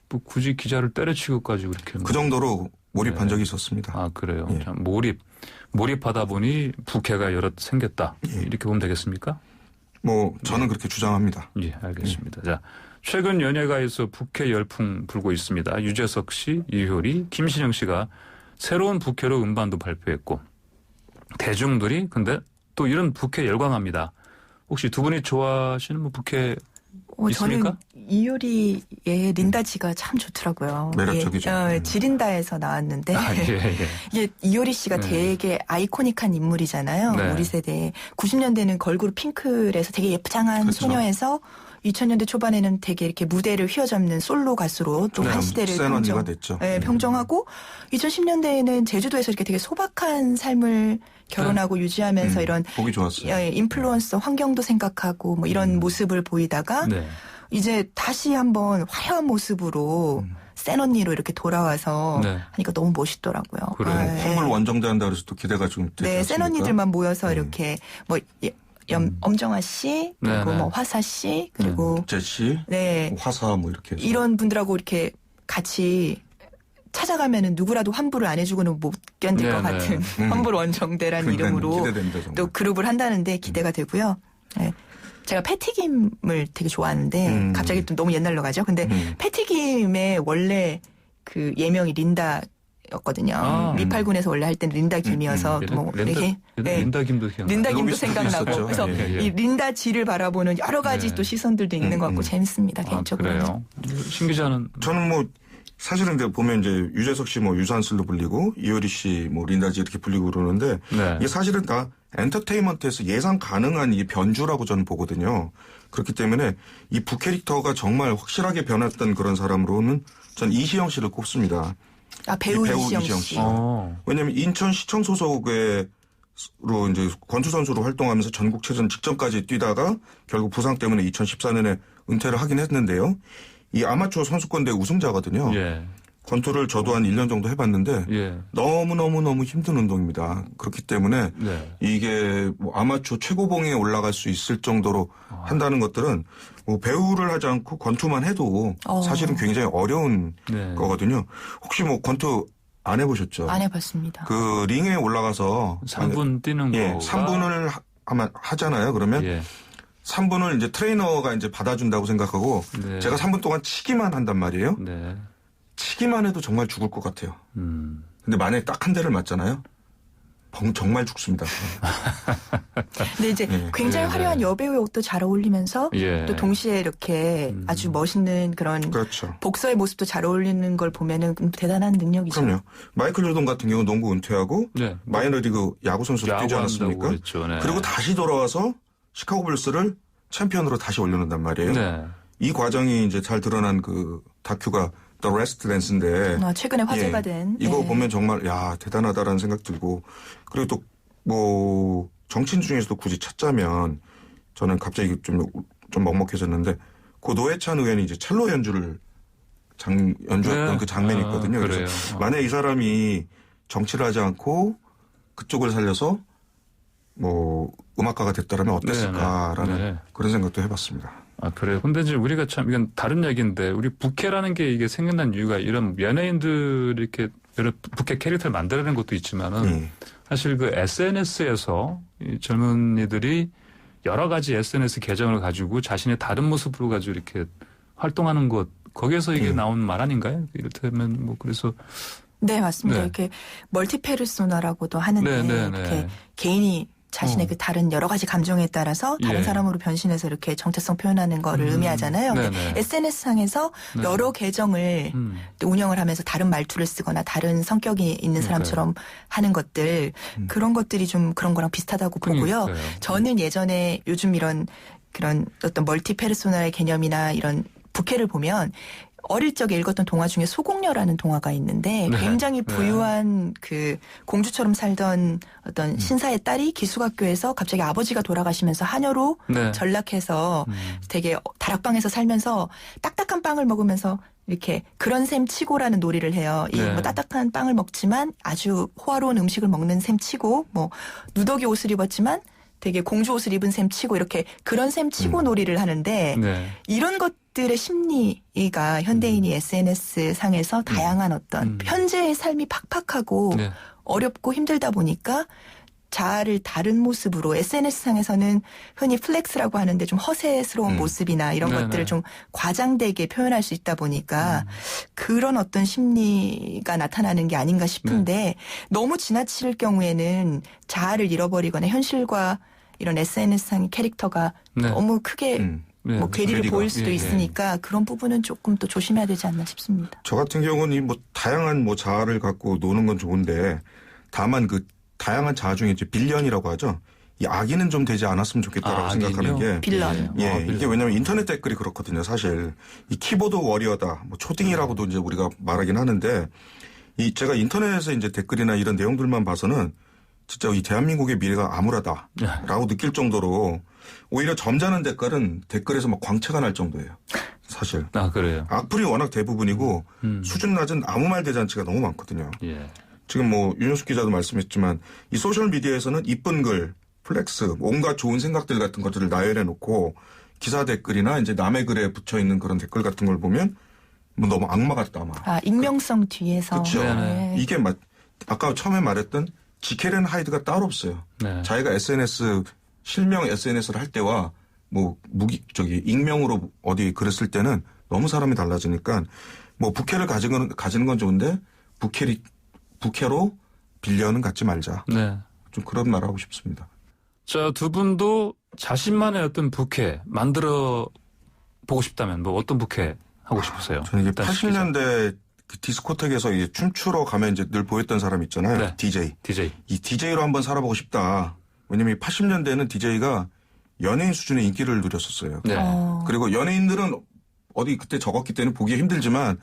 뭐 굳이 기자를 때려치고까지 그렇게 그 정도로 몰입한 적이 있었습니다. 아 그래요. 참 몰입하다 보니 부캐가 여럿 생겼다. 이렇게 보면 되겠습니까? 뭐 저는 그렇게 주장합니다. 예, 알겠습니다. 자, 최근 연예가에서 부캐 열풍 불고 있습니다. 유재석 씨, 이효리, 김신영 씨가 새로운 부캐로 음반도 발표했고 대중들이 근데 또 이런 부캐 열광합니다. 혹시 두 분이 좋아하시는 뭐 부캐 있습니까? 저는 이효리의 린다지가 참 좋더라고요. 매력적이죠. 지린다에서 나왔는데 이게 이효리 씨가 되게 아이코닉한 인물이잖아요. 우리 세대에 90년대는 걸그룹 핑클에서 되게 예쁘장한 소녀에서 2000년대 초반에는 되게 이렇게 무대를 휘어잡는 솔로 가수로 또 한 시대를 평정하고 2010년대에는 제주도에서 이렇게 되게 소박한 삶을 결혼하고 유지하면서 이런 보기 좋았어요. 인플루언서 환경도 생각하고 뭐 이런 모습을 보이다가 이제 다시 한번 화려한 모습으로 센 언니로 이렇게 돌아와서 하니까 너무 멋있더라고요. 그래요. 싱글 원정대한다 그래서 또 기대가 좀 되지 않습니까? 센 언니들만 모여서 이렇게 뭐 엄정화 씨 그리고 뭐 화사 씨 그리고 제시, 화사 뭐 이렇게 해서. 이런 분들하고 이렇게 같이 찾아가면은 누구라도 환불을 안 해주고는 못 견딜 것 같은 환불 원정대라는 이름으로 또 그룹을 한다는데 기대가 되고요. 제가 패티김을 되게 좋아하는데 갑자기 또 너무 옛날로 가죠. 근데 패티김의 원래 그 예명이 린다 김이었거든요. 미팔군에서 원래 할 때는 린다 김이어서 뭐 이렇게 린다 김도 생각나고 그래서 이 린다 지를 바라보는 여러 가지 또 시선들도 있는 것 같고 재밌습니다 개인적으로. 그래요. 신 기자는 저는 뭐 사실은 이제 보면 이제 유재석 씨 뭐 유산슬로 불리고 이효리 씨 뭐 린다지 이렇게 불리고 그러는데 이게 사실은 다 엔터테인먼트에서 예상 가능한 이 변주라고 저는 보거든요. 그렇기 때문에 이 부캐릭터가 정말 확실하게 변했던 그런 사람으로는 전 이시영 씨를 꼽습니다. 배우 이시영 씨. 왜냐하면 인천시청 소속으로 이제 권투 선수로 활동하면서 전국체전 직전까지 뛰다가 결국 부상 때문에 2014년에 은퇴를 하긴 했는데요. 이 아마추어 선수권대 우승자거든요. 권투를 저도 한 1년 정도 해봤는데 너무너무 힘든 운동입니다. 그렇기 때문에 이게 뭐 아마추어 최고봉에 올라갈 수 있을 정도로 한다는 것들은 뭐 배우를 하지 않고 권투만 해도 사실은 굉장히 어려운 거거든요. 혹시 뭐 권투 안 해보셨죠? 안 해봤습니다. 그 링에 올라가서 3분 뛰는 거. 3분을 하잖아요. 그러면 3분을 이제 트레이너가 이제 받아준다고 생각하고 제가 3분 동안 치기만 한단 말이에요. 치기만 해도 정말 죽을 것 같아요. 근데 만약에 딱 한 대를 맞잖아요. 정말 죽습니다. 근데 이제 굉장히 화려한 여배우의 옷도 잘 어울리면서 또 동시에 이렇게 아주 멋있는 그런 복서의 모습도 잘 어울리는 걸 보면은 대단한 능력이죠. 그럼요. 마이클 조던 같은 경우는 농구 은퇴하고 마이너리그 야구 선수로 뛰지 않았습니까? 그리고 다시 돌아와서 시카고 불스를 챔피언으로 다시 올려놓는단 말이에요. 이 과정이 이제 잘 드러난 그 다큐가 The Last Dance인데 최근에 화제가 된 이거 보면 정말 야 대단하다라는 생각 들고 그리고 또 뭐 정치인 중에서도 굳이 찾자면 저는 갑자기 좀 먹먹해졌는데 그 노회찬 의원이 이제 첼로 연주를 연주했던 그 장면이 있거든요. 그래서 만약 이 사람이 정치를 하지 않고 그쪽을 살려서 뭐 음악가가 됐다라면 어땠을까라는 그런 생각도 해봤습니다. 그래요. 근데 이제 우리가 참, 이건 다른 얘기인데, 우리 부캐라는 게 이게 생겨난 이유가 이런 연예인들 이렇게 여러 부캐 캐릭터를 만들어내는 것도 있지만은, 사실 그 SNS에서 이 젊은이들이 여러 가지 SNS 계정을 가지고 자신의 다른 모습으로 가지고 이렇게 활동하는 것, 거기에서 이게 나온 말 아닌가요? 이를테면 뭐, 그래서. 네, 맞습니다. 이렇게 멀티페르소나라고도 하는데, 이렇게 개인이 자신의 그 다른 여러 가지 감정에 따라서 다른 사람으로 변신해서 이렇게 정체성 표현하는 거를 의미하잖아요. SNS상에서 여러 계정을 운영을 하면서 다른 말투를 쓰거나 다른 성격이 있는 사람처럼 하는 것들 그런 것들이 좀 그런 거랑 비슷하다고 보고요. 저는 예전에 요즘 이런 그런 어떤 멀티페르소나의 개념이나 이런 부캐를 보면 어릴 적에 읽었던 동화 중에 소공녀라는 동화가 있는데 굉장히 부유한 그 공주처럼 살던 어떤 신사의 딸이 기숙학교에서 갑자기 아버지가 돌아가시면서 하녀로 전락해서 되게 다락방에서 살면서 딱딱한 빵을 먹으면서 이렇게 그런 셈 치고라는 놀이를 해요. 이 뭐 딱딱한 빵을 먹지만 아주 호화로운 음식을 먹는 셈 치고 뭐 누더기 옷을 입었지만 되게 공주 옷을 입은 셈 치고 이렇게 그런 셈 치고 놀이를 하는데 이런 것들의 심리가 현대인이 SNS 상에서 다양한 어떤 현재의 삶이 팍팍하고 어렵고 힘들다 보니까 자아를 다른 모습으로 SNS상에서는 흔히 플렉스라고 하는데 좀 허세스러운 모습이나 이런 것들을 좀 과장되게 표현할 수 있다 보니까 그런 어떤 심리가 나타나는 게 아닌가 싶은데 너무 지나칠 경우에는 자아를 잃어버리거나 현실과 이런 SNS상의 캐릭터가 너무 크게 뭐 괴리를 보일 수도 있으니까 그런 부분은 조금 또 조심해야 되지 않나 싶습니다. 저 같은 경우는 이 뭐 다양한 뭐 자아를 갖고 노는 건 좋은데 다만 그 다양한 자아 중에 이제 빌런이라고 하죠. 이 악인은 좀 되지 않았으면 좋겠다라고 생각하는 게 빌런. 이게 왜냐하면 인터넷 댓글이 그렇거든요. 사실 이 키보드 워리어다, 뭐 초딩이라고도 이제 우리가 말하긴 하는데 이 제가 인터넷에 이제 댓글이나 이런 내용들만 봐서는 진짜 이 대한민국의 미래가 암울하다라고 느낄 정도로 오히려 점잖은 댓글에서 막 광채가 날 정도예요. 사실. 그래요. 악플이 워낙 대부분이고 수준 낮은 아무 말 대잔치가 너무 많거든요. 지금 뭐 윤영숙 기자도 말씀했지만 이 소셜 미디어에서는 이쁜 글, 플렉스, 온갖 좋은 생각들 같은 것들을 나열해 놓고 기사 댓글이나 이제 남의 글에 붙여 있는 그런 댓글 같은 걸 보면 뭐 너무 악마 같다 막. 익명성 뒤에서. 그렇죠. 이게 아까 처음에 말했던 지켈 앤 하이드가 따로 없어요. 자기가 실명 SNS를 할 때와 뭐 익명으로 어디 글을 쓸 때는 너무 사람이 달라지니까 뭐 부캐를 가지는 건 좋은데 부캐리 부캐로 빌려는 갖지 말자. 네. 좀 그런 말 하고 싶습니다. 자, 두 분도 자신만의 어떤 부캐 만들어 보고 싶다면 뭐 어떤 부캐 하고 싶으세요? 저는 이게 80년대 그 디스코텍에서 이제 춤추러 가면 이제 늘 보였던 사람 있잖아요. 네. DJ. DJ. 이 DJ로 한번 살아보고 싶다. 왜냐면 80년대에는 DJ가 연예인 수준의 인기를 누렸었어요. 네. 그리고 연예인들은 어디 그때 적었기 때문에 보기 힘들지만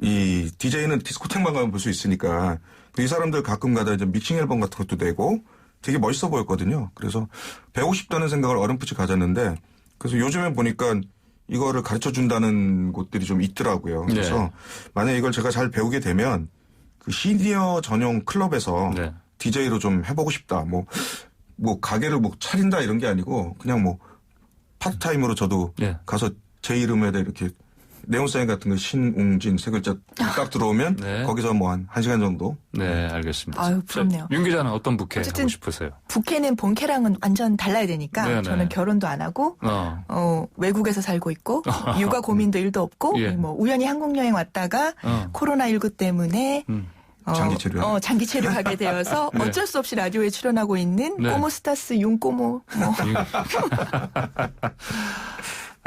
이 DJ는 디스코텍만 가면 볼 수 있으니까 이 사람들 가끔 가다 이제 믹싱 앨범 같은 것도 내고 되게 멋있어 보였거든요. 그래서 배우고 싶다는 생각을 어렴풋이 가졌는데 그래서 요즘에 보니까 이거를 가르쳐 준다는 곳들이 좀 있더라고요. 그래서 네. 만약에 이걸 제가 잘 배우게 되면 그 시니어 전용 클럽에서 네. DJ로 좀 해보고 싶다. 뭐 가게를 뭐 차린다 이런 게 아니고 그냥 뭐 파트타임으로 저도 네. 가서 제 이름에다 이렇게 네온사인 같은 거 신웅진 세 글자 딱 들어오면 네. 거기서 뭐 한 1시간 정도. 네, 알겠습니다. 아유, 부럽네요. 윤 기자는 어떤 부캐 하고 싶으세요? 부캐는 본캐랑은 완전 달라야 되니까 네네. 저는 결혼도 안 하고 외국에서 살고 있고 육아 고민도 일도 없고 예. 뭐 우연히 한국 여행 왔다가 코로나19 때문에 장기 체류. 장기 체류하게 되어서 네. 어쩔 수 없이 라디오에 출연하고 있는 네. 꼬모스타스 윤꼬모.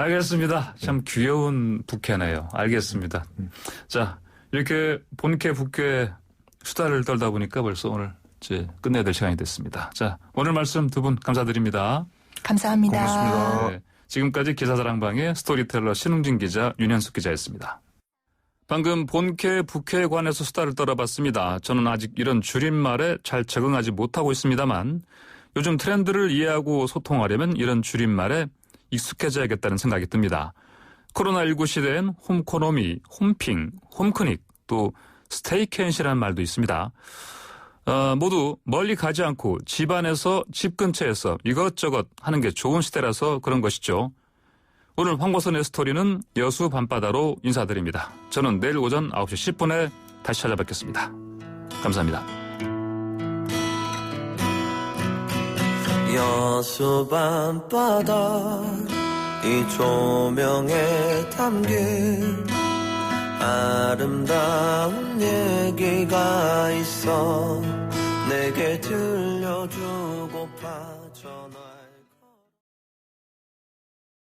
알겠습니다. 참 귀여운 부캐네요. 알겠습니다. 자, 이렇게 본캐, 부캐 수다를 떨다 보니까 벌써 오늘 이제 끝내야 될 시간이 됐습니다. 자, 오늘 말씀 두 분 감사드립니다. 감사합니다. 고맙습니다. 네, 지금까지 기사사랑방의 스토리텔러 신웅진 기자, 윤현숙 기자였습니다. 방금 본캐, 부캐에 관해서 수다를 떨어봤습니다. 저는 아직 이런 줄임말에 잘 적응하지 못하고 있습니다만 요즘 트렌드를 이해하고 소통하려면 이런 줄임말에 익숙해져야겠다는 생각이 듭니다. 코로나19 시대엔 홈코노미, 홈핑, 홈크닉, 또 스테이켄시라는 말도 있습니다. 모두 멀리 가지 않고 집안에서 집 근처에서 이것저것 하는 게 좋은 시대라서 그런 것이죠. 오늘 황보선의 스토리는 여수 밤바다로 인사드립니다. 저는 내일 오전 9시 10분에 다시 찾아뵙겠습니다. 감사합니다. 여수 밤바다 이 조명에 담긴 아름다운 얘기가 있어 내게 들려주고파 전화